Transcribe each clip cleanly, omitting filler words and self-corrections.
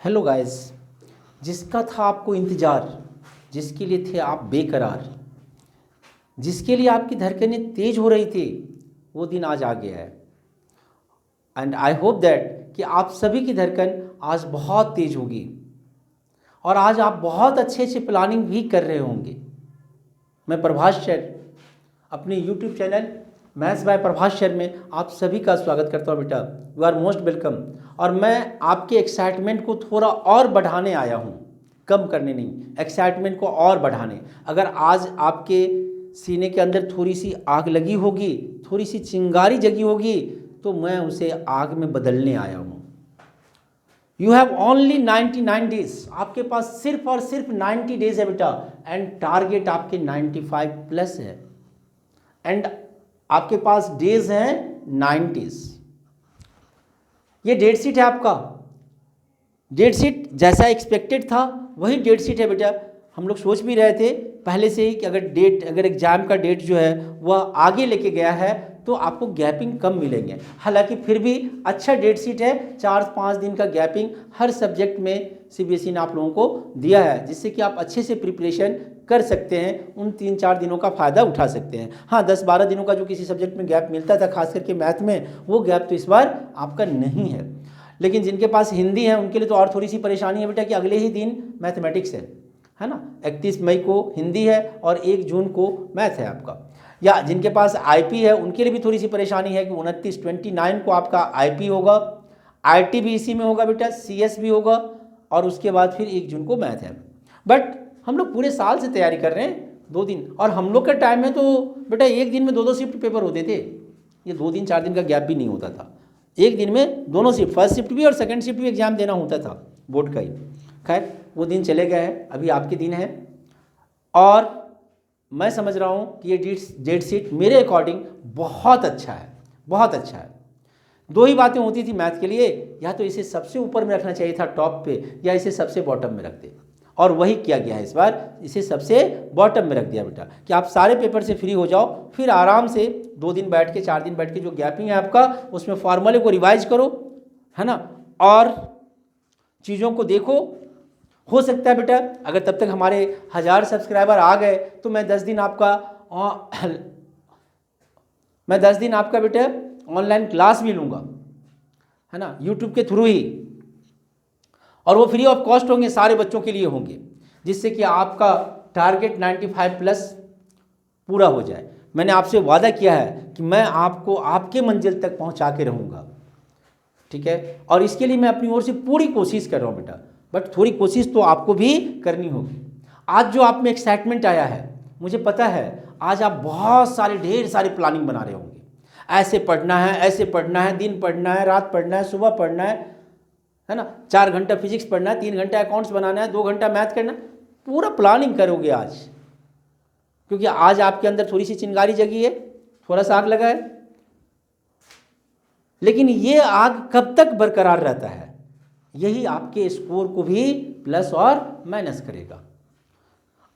Hello guys. जिसका था आपको इंतज़ार, जिसके लिए थे आप बेकरार, जिसके लिए आपकी धड़कनें तेज हो रही थी, वो दिन आज आ गया है। एंड आई होप दैट कि आप सभी की धड़कन आज बहुत तेज होगी और आज आप बहुत अच्छे अच्छे प्लानिंग भी कर रहे होंगे। मैं प्रभास सर अपने YouTube channel maths by Prabhas sir में आप सभी का स्वागत करता हूँ। बेटा, यू आर मोस्ट वेलकम। और मैं आपके एक्साइटमेंट को थोड़ा और बढ़ाने आया हूँ, कम करने नहीं, एक्साइटमेंट को और बढ़ाने। अगर आज आपके सीने के अंदर थोड़ी सी आग लगी होगी, थोड़ी सी चिंगारी जगी होगी, तो मैं उसे आग में बदलने आया हूँ। यू हैव ओनली 99 डेज, आपके पास सिर्फ और सिर्फ 90 डेज है बेटा। एंड टारगेट आपके 95 प्लस है। एंड आपके पास डेज हैं 90। ये डेट शीट है आपका। डेट शीट जैसा एक्सपेक्टेड था वही डेट शीट है बेटा। हम लोग सोच भी रहे थे पहले से ही कि अगर एग्जाम का डेट जो है वह आगे लेके गया है तो आपको गैपिंग कम मिलेंगे। हालांकि फिर भी अच्छा डेट शीट है। 4-5 दिन का गैपिंग हर सब्जेक्ट में सीबीएसई ने आप लोगों को दिया है, जिससे कि आप अच्छे से प्रिपरेशन कर सकते हैं। उन 3-4 दिनों का फ़ायदा उठा सकते हैं। हाँ, 10-12 दिनों का जो किसी सब्जेक्ट में गैप मिलता था, खास करके मैथ में, वो गैप तो इस बार आपका नहीं है। लेकिन जिनके पास हिंदी है उनके लिए तो और थोड़ी सी परेशानी है बेटा कि अगले ही दिन मैथमेटिक्स है ना। 31 मई को हिंदी है और 1 जून को मैथ है आपका। या जिनके पास आईपी है उनके लिए भी थोड़ी सी परेशानी है कि 29 को आपका आईपी होगा, आईटी भी इसी में होगा बेटा, सीएस भी होगा, और उसके बाद फिर 1 जून को मैथ है। बट हम लोग पूरे साल से तैयारी कर रहे हैं 2 दिन, और हम लोग के टाइम में तो बेटा 1 दिन में 2-2 शिफ्ट पेपर होते थे। ये 2 दिन 4 दिन का गैप भी नहीं होता था। 1 दिन में दोनों शिफ्ट, फर्स्ट शिफ्ट भी और सेकंड शिफ्ट भी एग्जाम देना होता था बोर्ड का ही। खैर, वो दिन चले गए हैं, अभी आपके दिन है। और मैं समझ रहा हूँ कि ये डेट शीट मेरे अकॉर्डिंग बहुत अच्छा है, बहुत अच्छा है। 2 ही बातें होती थी मैथ के लिए, या तो इसे सबसे ऊपर में रखना चाहिए था टॉप पे, या इसे सबसे बॉटम में रख दे। और वही किया गया है इस बार, इसे सबसे बॉटम में रख दिया बेटा कि आप सारे पेपर से फ्री हो जाओ, फिर आराम से 2 दिन बैठ के, 4 दिन बैठ के जो गैपिंग है आपका उसमें फॉर्मूले को रिवाइज करो, है ना, और चीज़ों को देखो। हो सकता है बेटा अगर तब तक हमारे 1000 सब्सक्राइबर आ गए तो मैं 10 दिन आपका बेटा ऑनलाइन क्लास भी लूँगा, है ना, यूट्यूब के थ्रू ही। और वो फ्री ऑफ कॉस्ट होंगे, सारे बच्चों के लिए होंगे, जिससे कि आपका टारगेट 95 प्लस पूरा हो जाए। मैंने आपसे वादा किया है कि मैं आपको आपके मंजिल तक पहुंचा के रहूँगा, ठीक है। और इसके लिए मैं अपनी ओर से पूरी कोशिश कर रहा हूँ बेटा, बट थोड़ी कोशिश तो आपको भी करनी होगी। आज जो आप में एक्साइटमेंट आया है, मुझे पता है आज आप बहुत सारे ढेर सारे प्लानिंग बना रहे होंगे। ऐसे पढ़ना है, ऐसे पढ़ना है, दिन पढ़ना है, रात पढ़ना है, सुबह पढ़ना है ना, 4 घंटा फिजिक्स पढ़ना है, 3 घंटा अकाउंट्स बनाना है, 2 घंटा मैथ करना है। पूरा प्लानिंग करोगे आज, क्योंकि आज आपके अंदर थोड़ी सी चिंगारी जगी है, थोड़ा सा आग लगा है। लेकिन ये आग कब तक बरकरार रहता है, यही आपके स्कोर को भी प्लस और माइनस करेगा।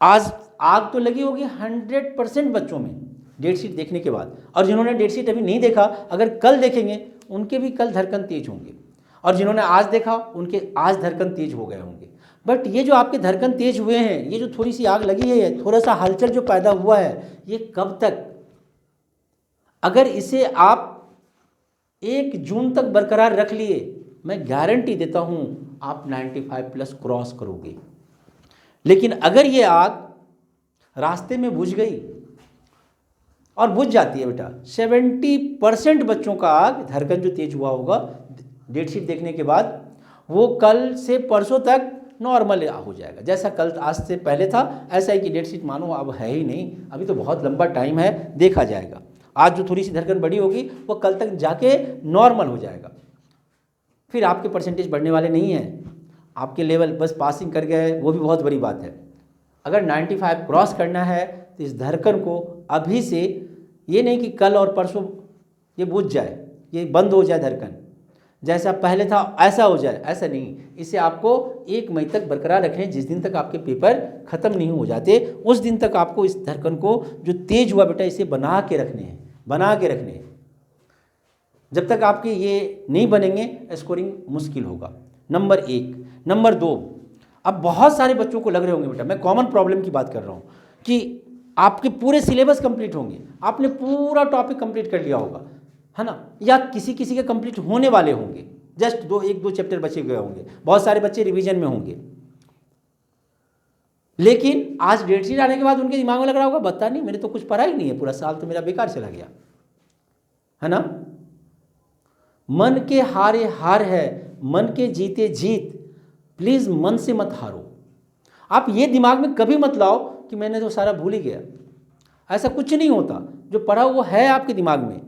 आज आग तो लगी होगी 100% बच्चों में डेट शीट देखने के बाद, और जिन्होंने डेट शीट अभी नहीं देखा अगर कल देखेंगे उनके भी कल धड़कन तेज होंगे, और जिन्होंने आज देखा उनके आज धड़कन तेज हो गए होंगे। बट ये जो आपके धड़कन तेज हुए हैं, ये जो थोड़ी सी आग लगी है, थोड़ा सा हलचल जो पैदा हुआ है, ये कब तक, अगर इसे आप 1 जून तक बरकरार रख लिए, मैं गारंटी देता हूं आप 95 प्लस क्रॉस करोगे। लेकिन अगर ये आग रास्ते में बुझ गई, और बुझ जाती है बेटा, 70% बच्चों का आग धड़कन जो तेज हुआ होगा डेट शीट देखने के बाद, वो कल से परसों तक नॉर्मल हो जाएगा। जैसा कल आज से पहले था ऐसा ही कि डेट शीट मानो अब है ही नहीं, अभी तो बहुत लंबा टाइम है, देखा जाएगा। आज जो थोड़ी सी धड़कन बढ़ी होगी वो कल तक जाके नॉर्मल हो जाएगा। फिर आपके परसेंटेज बढ़ने वाले नहीं हैं, आपके लेवल बस पासिंग कर गए, वो भी बहुत बड़ी बात है। अगर 95 क्रॉस करना है तो इस धड़कन को अभी से, ये नहीं कि कल और परसों ये बुझ जाए, ये बंद हो जाए धड़कन, जैसा पहले था ऐसा हो जाए, ऐसा नहीं। इसे आपको 1 मई तक बरकरार रखने, जिस दिन तक आपके पेपर ख़त्म नहीं हो जाते उस दिन तक आपको इस धड़कन को जो तेज हुआ बेटा, इसे बना के रखने हैं, बना के रखने हैं। जब तक आपके ये नहीं बनेंगे स्कोरिंग मुश्किल होगा। नंबर 1। नंबर 2, अब बहुत सारे बच्चों को लग रहे होंगे बेटा, मैं कॉमन प्रॉब्लम की बात कर रहा हूँ, कि आपके पूरे सिलेबस कंप्लीट होंगे, आपने पूरा टॉपिक कंप्लीट कर लिया होगा, है ना, या किसी किसी के कंप्लीट होने वाले होंगे, जस्ट 1-2 चैप्टर बचे गए होंगे, बहुत सारे बच्चे रिवीजन में होंगे, लेकिन आज डेट शीट आने के बाद उनके दिमाग में लग रहा होगा, बता नहीं, मैंने तो कुछ पढ़ा ही नहीं है, पूरा साल तो मेरा बेकार चला गया, है ना। मन के हारे हार है, मन के जीते जीत, प्लीज मन से मत हारो। आप ये दिमाग में कभी मत लाओ कि मैंने तो सारा भूल ही गया, ऐसा कुछ नहीं होता। जो पढ़ा वो है आपके दिमाग में,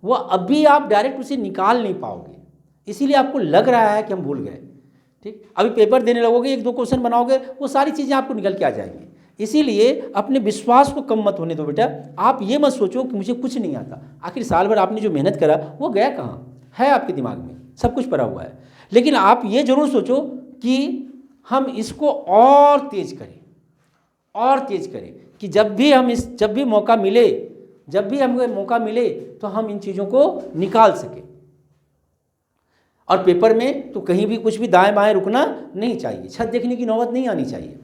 वो अभी आप डायरेक्ट उसे निकाल नहीं पाओगे, इसीलिए आपको लग रहा है कि हम भूल गए। ठीक, अभी पेपर देने लगोगे, 1-2 क्वेश्चन बनाओगे, वो सारी चीज़ें आपको निकल के आ जाएंगी। इसीलिए अपने विश्वास को कम मत होने दो बेटा। आप ये मत सोचो कि मुझे कुछ नहीं आता, आखिर साल भर आपने जो मेहनत करा वो गया कहाँ, है आपके दिमाग में, सब कुछ पड़ा हुआ है। लेकिन आप ये जरूर सोचो कि हम इसको और तेज करें, और तेज करें, कि जब भी हमें मौका मिले तो हम इन चीज़ों को निकाल सकें। और पेपर में तो कहीं भी कुछ भी दाएं बाएं रुकना नहीं चाहिए, छत देखने की नौबत नहीं आनी चाहिए।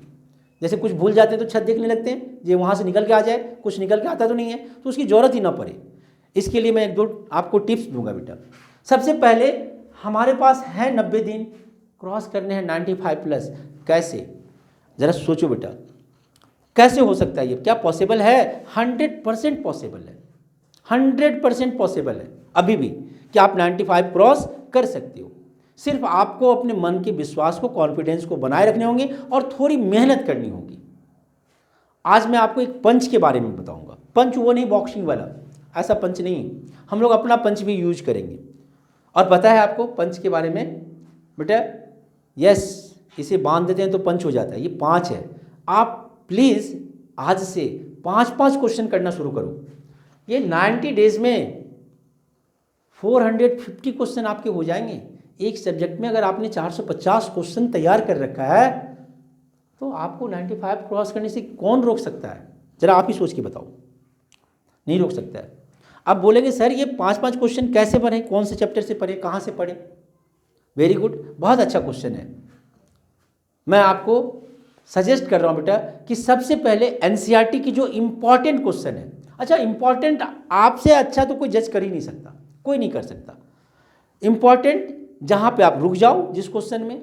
जैसे कुछ भूल जाते हैं तो छत देखने लगते हैं, ये वहाँ से निकल के आ जाए, कुछ निकल के आता तो नहीं है, तो उसकी ज़रूरत ही ना पड़े। इसके लिए मैं 1-2 आपको टिप्स दूंगा बेटा। सबसे पहले, हमारे पास है 90 दिन, क्रॉस करने हैं 95+। कैसे, ज़रा सोचो बेटा, कैसे हो सकता है ये, क्या पॉसिबल है? 100% पॉसिबल है, 100% पॉसिबल है अभी भी, कि आप 95 क्रॉस कर सकते हो। सिर्फ आपको अपने मन के विश्वास को, कॉन्फिडेंस को बनाए रखने होंगे और थोड़ी मेहनत करनी होगी। आज मैं आपको एक पंच के बारे में बताऊंगा। पंच वो नहीं बॉक्सिंग वाला, ऐसा पंच नहीं, हम लोग अपना पंच भी यूज करेंगे। और पता है आपको पंच के बारे में बेटा? यस, इसे बांध देते हैं तो पंच हो जाता है। ये 5 है। आप प्लीज़ आज से 5-5 क्वेश्चन करना शुरू करो। ये 90 डेज में 450 क्वेश्चन आपके हो जाएंगे। एक सब्जेक्ट में अगर आपने 450 क्वेश्चन तैयार कर रखा है तो आपको 95 क्रॉस करने से कौन रोक सकता है? जरा आप ही सोच के बताओ, नहीं रोक सकता है। आप बोलेंगे सर ये 5-5 क्वेश्चन कैसे पढ़े, कौन से चैप्टर से पढ़े, कहाँ से पढ़े? वेरी गुड, बहुत अच्छा क्वेश्चन है। मैं आपको सजेस्ट कर रहा हूँ बेटा कि सबसे पहले एनसीईआरटी की जो इम्पॉर्टेंट क्वेश्चन है, अच्छा इम्पॉर्टेंट, आपसे अच्छा तो कोई जज कर ही नहीं सकता, कोई नहीं कर सकता। इम्पॉर्टेंट जहाँ पे आप रुक जाओ, जिस क्वेश्चन में,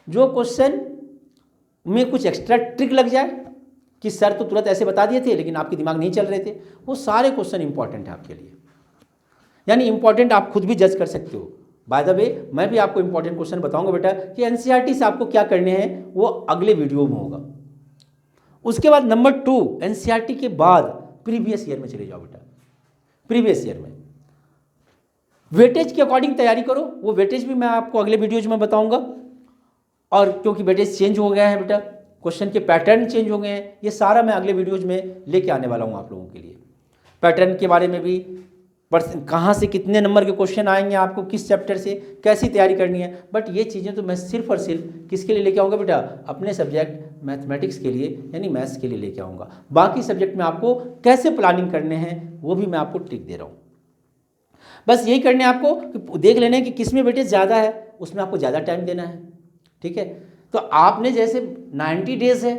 जो क्वेश्चन में कुछ एक्स्ट्रा ट्रिक लग जाए कि सर तो तुरंत ऐसे बता दिए थे लेकिन आपके दिमाग नहीं चल रहे थे, वो सारे क्वेश्चन इंपॉर्टेंट है आपके लिए। यानी इंपॉर्टेंट आप खुद भी जज कर सकते हो। बाय द वे, मैं भी आपको इंपॉर्टेंट क्वेश्चन बताऊंगा बेटा कि एनसीईआरटी से आपको क्या करने हैं, वो अगले वीडियो में होगा। उसके बाद नंबर 2, एनसीईआरटी के बाद प्रीवियस ईयर में चले जाओ बेटा। प्रीवियस ईयर में वेटेज के अकॉर्डिंग तैयारी करो, वो वेटेज भी मैं आपको अगले वीडियोज में बताऊंगा। और क्योंकि वेटेज चेंज हो गया है बेटा, क्वेश्चन के पैटर्न चेंज हो गए हैं, ये सारा मैं अगले वीडियोज में लेके आने वाला हूँ आप लोगों के लिए। पैटर्न के बारे में भी, कहाँ से कितने नंबर के क्वेश्चन आएंगे, आपको किस चैप्टर से कैसी तैयारी करनी है। बट ये चीज़ें तो मैं सिर्फ और सिर्फ किसके लिए लेके आऊँगा बेटा? अपने सब्जेक्ट मैथमेटिक्स के लिए, यानी मैथ्स के लिए लेके आऊँगा। बाकी सब्जेक्ट में आपको कैसे प्लानिंग करने हैं वो भी मैं आपको ट्रिक दे रहा हूँ। बस यही करने आपको कि देख लेना है कि किस में वेटेज ज़्यादा है, उसमें आपको ज़्यादा टाइम देना है। ठीक है, तो आपने जैसे 90 डेज है,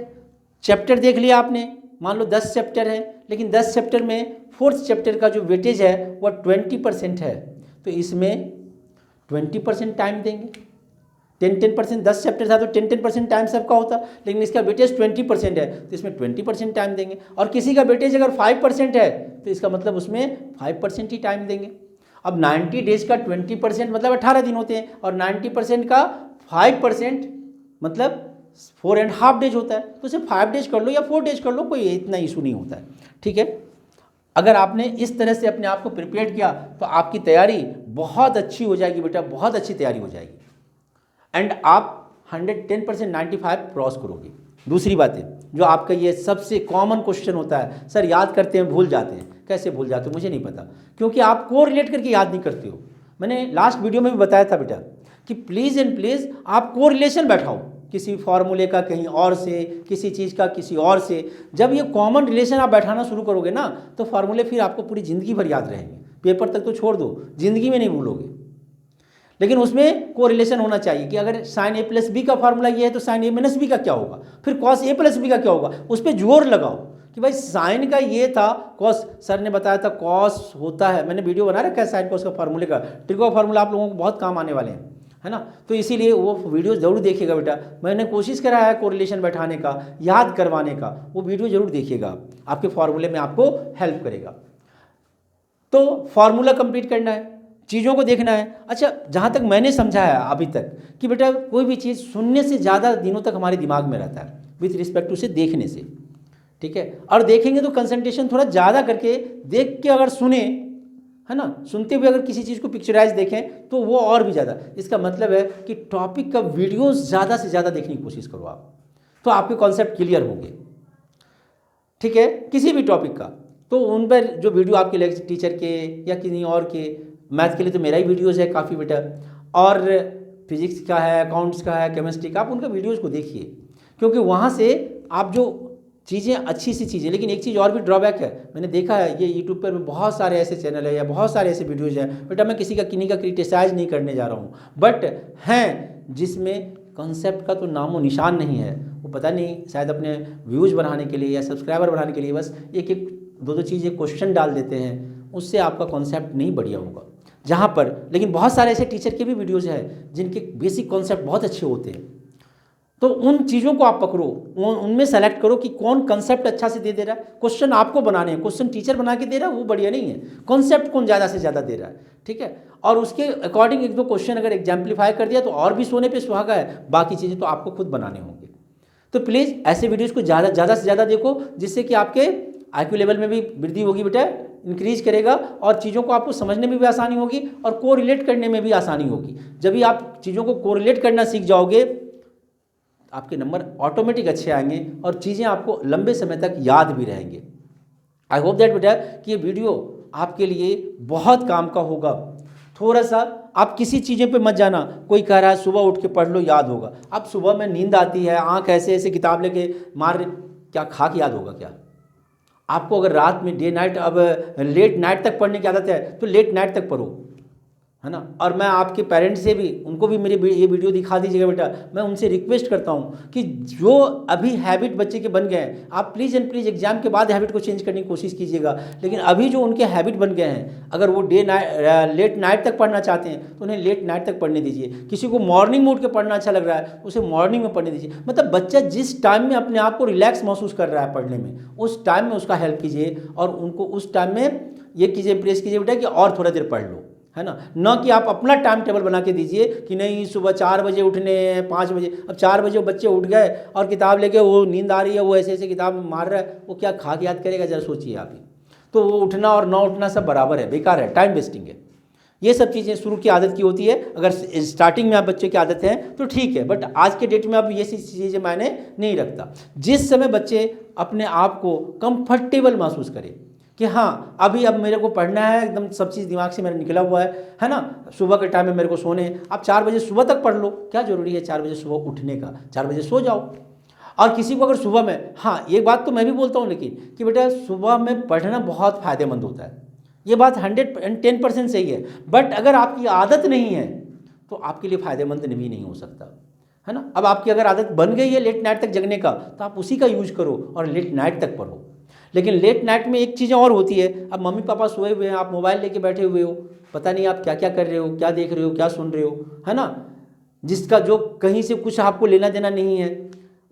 चैप्टर देख लिया आपने, मान लो 10 चैप्टर है, लेकिन 10 चैप्टर में 4th चैप्टर का जो वेटेज है वह 20% है, तो इसमें 20% टाइम देंगे। 10% 10 चैप्टर था तो 10% टाइम सबका होता, लेकिन इसका वेटेज 20% है तो इसमें 20% टाइम देंगे। और किसी का वेटेज अगर 5% है तो इसका मतलब उसमें 5% ही टाइम देंगे। अब 90 डेज का 20% मतलब 18 दिन होते हैं, और 90% का 5% मतलब 4.5 डेज होता है, तो सिर्फ 5 डेज कर लो या 4 डेज कर लो, कोई इतना इशू नहीं होता है। ठीक है, अगर आपने इस तरह से अपने आप को प्रिपेयर किया तो आपकी तैयारी बहुत अच्छी हो जाएगी बेटा, बहुत अच्छी तैयारी हो जाएगी, एंड आप 110% 95 क्रॉस करोगे। दूसरी बात है, जो आपका ये सबसे कॉमन क्वेश्चन होता है, सर याद करते हैं भूल जाते हैं, कैसे भूल जाते हो? मुझे नहीं पता, क्योंकि आप को रिलेट करके याद नहीं करते हो। मैंने लास्ट वीडियो में भी बताया था बेटा कि प्लीज़ एंड प्लीज़ आप को रिलेशन बैठाओ, किसी फार्मूले का कहीं और से, किसी चीज़ का किसी और से। जब ये कॉमन रिलेशन आप बैठाना शुरू करोगे ना, तो फार्मूले फिर आपको पूरी ज़िंदगी भर याद रहेंगे। पेपर तक तो छोड़ दो, ज़िंदगी में नहीं भूलोगे। लेकिन उसमें कोरिलेशन होना चाहिए कि अगर साइन ए प्लस बी का फार्मूला ये है तो साइन ए माइनस बी का क्या होगा, फिर कॉस ए प्लस बी का क्या होगा, उस पर जोर लगाओ कि भाई साइन का ये था, कॉस सर ने बताया था कॉस होता है, मैंने वीडियो बना रखा है साइन कॉस का फार्मूले का, ट्रिको फार्मूला आप लोगों को बहुत काम आने वाले हैं, है ना। तो इसीलिए वो वीडियो ज़रूर देखिएगा बेटा, मैंने कोशिश करा है कोरिलेशन बैठाने का, याद करवाने का, वो वीडियो ज़रूर देखिएगा, आपके फार्मूले में आपको हेल्प करेगा। तो फार्मूला कंप्लीट करना है, चीज़ों को देखना है। अच्छा, जहाँ तक मैंने समझा है अभी तक कि बेटा कोई भी चीज़ सुनने से ज़्यादा दिनों तक हमारे दिमाग में रहता है विथ रिस्पेक्ट टू उसे देखने से, ठीक है। और देखेंगे तो कंसंट्रेशन थोड़ा ज़्यादा करके देख के अगर सुने, है ना, सुनते हुए अगर किसी चीज़ को पिक्चराइज देखें तो वो और भी ज़्यादा, इसका मतलब है कि टॉपिक का वीडियो ज़्यादा से ज़्यादा देखने की कोशिश करो आप, तो आपके कॉन्सेप्ट क्लियर होंगे, ठीक है, किसी भी टॉपिक का। तो उन पर जो वीडियो आपके लेक्चर टीचर के या किसी और के, मैथ के लिए तो मेरा ही वीडियोज़ है काफ़ी बेटा, और फिजिक्स का है, अकाउंट्स का है, केमिस्ट्री का, आप उनका वीडियोज़ को देखिए, क्योंकि वहाँ से आप जो चीज़ें अच्छी सी चीज़ें। लेकिन एक चीज़ और भी ड्रॉबैक है, मैंने देखा है ये यूट्यूब पर बहुत सारे ऐसे चैनल है या बहुत सारे ऐसे वीडियोज़ हैं बेटा, मैं किन्हीं का क्रिटिसाइज नहीं करने जा रहा हूँ, बट हैं जिसमें कॉन्सेप्ट का तो नामो निशान नहीं है। वो पता नहीं शायद अपने व्यूज़ बढ़ाने के लिए या सब्सक्राइबर बढ़ाने के लिए बस एक एक दो चीज़ें क्वेश्चन डाल देते हैं, उससे आपका कॉन्सेप्ट नहीं बढ़िया होगा। जहाँ पर लेकिन बहुत सारे ऐसे टीचर के भी वीडियोज़ हैं जिनके बेसिक कॉन्सेप्ट बहुत अच्छे होते हैं, तो उन चीज़ों को आप पकड़ो, उनमें सेलेक्ट करो कि कौन कंसेप्ट अच्छा से दे रहा है। क्वेश्चन आपको बनाने हैं, क्वेश्चन टीचर बना के दे रहा है वो बढ़िया नहीं है, कॉन्सेप्ट कौन ज़्यादा से ज़्यादा दे रहा है, ठीक है। और उसके अकॉर्डिंग एक दो क्वेश्चन अगर एग्जाम्पलीफाई कर दिया तो और भी सोने पे सुहागा है, बाकी चीज़ें तो आपको खुद बनाने होंगे। तो प्लीज़ ऐसे वीडियोज़ को ज़्यादा से ज़्यादा देखो, जिससे कि आपके IQ लेवल में भी वृद्धि होगी बेटा, इंक्रीज करेगा, और चीज़ों को आपको समझने में भी आसानी होगी और कोरिलेट करने में भी आसानी होगी। जब भी आप चीज़ों को कोरिलेट करना सीख जाओगे, आपके नंबर ऑटोमेटिक अच्छे आएंगे और चीज़ें आपको लंबे समय तक याद भी रहेंगे। आई होप दैट बेटा कि ये वीडियो आपके लिए बहुत काम का होगा। थोड़ा सा आप किसी चीज़ें पे मत जाना, कोई कह रहा है सुबह उठ के पढ़ लो याद होगा, अब सुबह में नींद आती है, आँख ऐसे ऐसे किताब लेके मार, क्या खा के याद होगा क्या आपको? अगर रात में डे नाइट, अब लेट नाइट तक पढ़ने की आदत है तो लेट नाइट तक पढ़ो, है ना। और मैं आपके पेरेंट्स से भी, उनको भी मेरी ये वीडियो दिखा दीजिएगा बेटा, मैं उनसे रिक्वेस्ट करता हूँ कि जो अभी हैबिट बच्चे के बन गए हैं, आप प्लीज़ एंड प्लीज़ एग्जाम के बाद हैबिट को चेंज करने की कोशिश कीजिएगा। लेकिन अभी जो उनके हैबिट बन गए हैं, अगर वो लेट नाइट तक पढ़ना चाहते हैं तो उन्हें लेट नाइट तक पढ़ने दीजिए। किसी को मॉर्निंग में उठ के पढ़ना अच्छा लग रहा है, उसे मॉर्निंग में पढ़ने दीजिए। मतलब बच्चा जिस टाइम में अपने आप को रिलैक्स महसूस कर रहा है पढ़ने में, उस टाइम में उसका हेल्प कीजिए और उनको उस टाइम में ये कीजिए, प्रेस कीजिए बेटा कि और थोड़ा देर पढ़ लो, है ना। न कि आप अपना टाइम टेबल बना के दीजिए कि नहीं सुबह 4 बजे उठने हैं, 5 बजे। अब 4 बजे बच्चे उठ गए और किताब लेके वो नींद आ रही है, वो ऐसे ऐसे किताब मार रहा है, वो क्या खा के याद करेगा, जरा सोचिए आप ही। तो वो उठना और ना उठना सब बराबर है, बेकार है, टाइम वेस्टिंग है। ये सब चीज़ें शुरू की आदत की होती है। अगर स्टार्टिंग में आप बच्चे की आदत है तो ठीक है, बट आज के डेट में अब ये चीज़ें मायने नहीं रखता। जिस समय बच्चे अपने आप को कंफर्टेबल महसूस करें कि हाँ अब मेरे को पढ़ना है, एकदम सब चीज़ दिमाग से मेरा निकला हुआ है ना, सुबह के टाइम में मेरे को सोने, आप 4 बजे सुबह तक पढ़ लो, क्या ज़रूरी है 4 बजे सुबह उठने का, 4 बजे सो जाओ। और किसी को अगर सुबह में, हाँ ये बात तो मैं भी बोलता हूँ लेकिन, कि बेटा सुबह में पढ़ना बहुत फ़ायदेमंद होता है, ये बात 110% सही है। बट अगर आपकी आदत नहीं है तो आपके लिए फ़ायदेमंद भी नहीं हो सकता, है ना। अब आपकी अगर आदत बन गई है लेट नाइट तक जगने का, तो आप उसी का यूज करो और लेट नाइट तक पढ़ो। लेकिन लेट नाइट में एक चीज़ें और होती है, अब मम्मी पापा सोए हुए हैं, आप मोबाइल लेके बैठे हुए हो, पता नहीं आप क्या क्या कर रहे हो, क्या देख रहे हो, क्या सुन रहे हो, है ना, जिसका जो कहीं से कुछ आपको लेना देना नहीं है,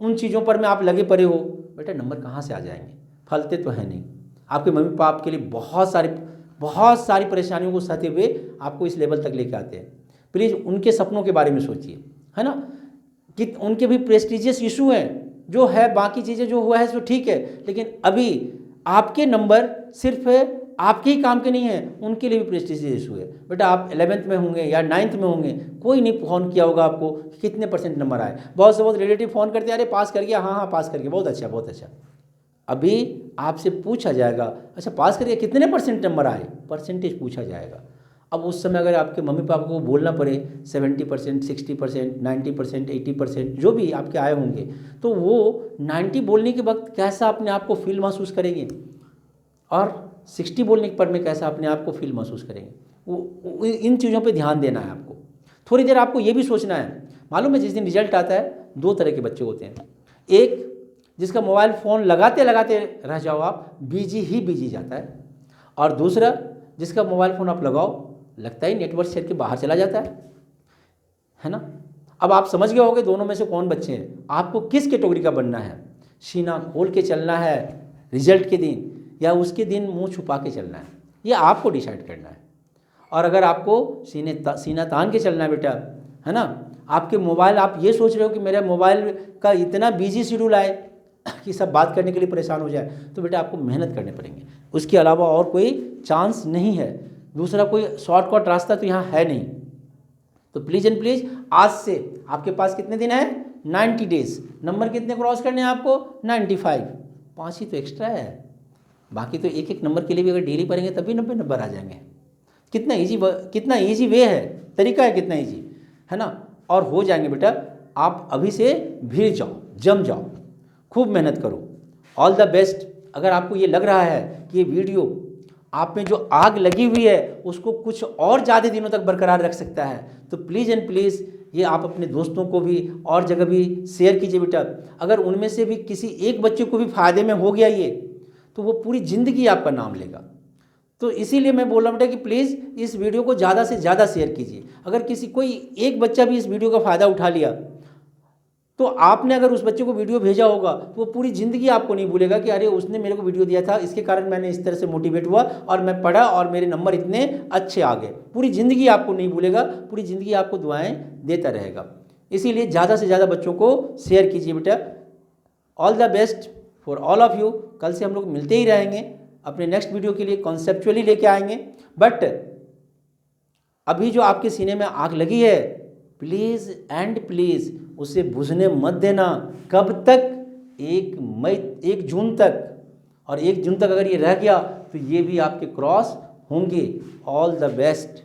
उन चीज़ों पर में आप लगे पड़े हो, बेटा नंबर कहाँ से आ जाएंगे, फलते तो है नहीं। आपके मम्मी पापा आपके लिए बहुत सारी परेशानियों को सहते हुए आपको इस लेवल तक लेके आते हैं। प्लीज़ उनके सपनों के बारे में सोचिए, है ना, कि उनके भी प्रेस्टिजियस इशू हैं जो है, बाकी चीज़ें जो हुआ है तो ठीक है, लेकिन अभी आपके नंबर सिर्फ आपके ही काम के नहीं है, उनके लिए भी प्रेस्टिजियस इशू है। बेटा आप 11th में होंगे या 9th में होंगे, कोई नहीं फ़ोन किया होगा आपको कितने % नंबर आए, बहुत से बहुत रिलेटिव फ़ोन करते हैं, अरे पास कर गया, हाँ पास कर गया, बहुत अच्छा बहुत अच्छा। अभी आपसे पूछा जाएगा, अच्छा पास कर गया, कितने % नंबर आए, परसेंटेज पूछा जाएगा। अब उस समय अगर आपके मम्मी पापा को बोलना पड़े 70%, 60%, 90%, 80% जो भी आपके आए होंगे, तो वो 90 बोलने के वक्त कैसा अपने आप को फील महसूस करेंगे और 60 बोलने पर में कैसा अपने आप को फील महसूस करेंगे। वो इन चीज़ों पे ध्यान देना है आपको। थोड़ी देर आपको ये भी सोचना है, मालूम है जिस दिन रिजल्ट आता है 2 तरह के बच्चे होते हैं। एक जिसका मोबाइल फ़ोन लगाते लगाते रह जाओ आप, बिजी ही बिजी जाता है, और दूसरा जिसका मोबाइल फ़ोन आप लगाओ लगता ही नेटवर्क शेयर के बाहर चला जाता है ना। अब आप समझ गए होंगे दोनों में से कौन बच्चे हैं, आपको किस कैटेगरी का बनना है, सीना खोल के चलना है रिजल्ट के दिन, या उसके दिन मुंह छुपा के चलना है, ये आपको डिसाइड करना है। और अगर आपको सीना तान के चलना है बेटा, है ना, आपके मोबाइल, आप ये सोच रहे हो कि मेरा मोबाइल का इतना बिजी शेड्यूल आए कि सब बात करने के लिए परेशान हो जाए, तो बेटा आपको मेहनत करने पड़ेंगे, उसके अलावा और कोई चांस नहीं है, दूसरा कोई शॉर्टकट रास्ता तो यहाँ है नहीं। तो प्लीज़ एंड प्लीज़ आज से आपके पास कितने दिन है, 90 डेज, नंबर कितने क्रॉस करने हैं आपको, 95, 5 ही तो एक्स्ट्रा है, बाकी तो एक एक नंबर के लिए भी अगर डेली पढ़ेंगे तभी 90 नंबर आ जाएंगे। कितना ईजी वे है, तरीका है कितना ईजी, है ना, और हो जाएंगे बेटा। आप अभी से भीड़ जाओ, जम जाओ, खूब मेहनत करो, ऑल द बेस्ट। अगर आपको ये लग रहा है कि ये वीडियो आप में जो आग लगी हुई है उसको कुछ और ज़्यादा दिनों तक बरकरार रख सकता है, तो प्लीज़ एंड प्लीज़ ये आप अपने दोस्तों को भी और जगह भी शेयर कीजिए बेटा। अगर उनमें से भी किसी एक बच्चे को भी फ़ायदे में हो गया ये, तो वो पूरी ज़िंदगी आपका नाम लेगा। तो इसीलिए मैं बोल रहा हूँ बेटा कि प्लीज़ इस वीडियो को ज़्यादा से ज़्यादा शेयर कीजिए। अगर कोई एक बच्चा भी इस वीडियो का फ़ायदा उठा लिया, तो आपने अगर उस बच्चे को वीडियो भेजा होगा तो वो पूरी ज़िंदगी आपको नहीं भूलेगा कि अरे उसने मेरे को वीडियो दिया था, इसके कारण मैंने इस तरह से मोटिवेट हुआ और मैं पढ़ा और मेरे नंबर इतने अच्छे आ गए। पूरी ज़िंदगी आपको नहीं भूलेगा, पूरी ज़िंदगी आपको दुआएं देता रहेगा। इसीलिए ज़्यादा से ज़्यादा बच्चों को शेयर कीजिए बेटा। All the best for all of you. कल से हम लोग मिलते ही रहेंगे, अपने नेक्स्ट वीडियो के लिए कॉन्सेप्चुअली लेके आएंगे। बट अभी जो आपके सीने में आग लगी है, प्लीज़ एंड प्लीज़ उसे बुझने मत देना। कब तक? 1 जून तक, और 1 जून तक अगर ये रह गया तो ये भी आपके क्रॉस होंगे। All the best.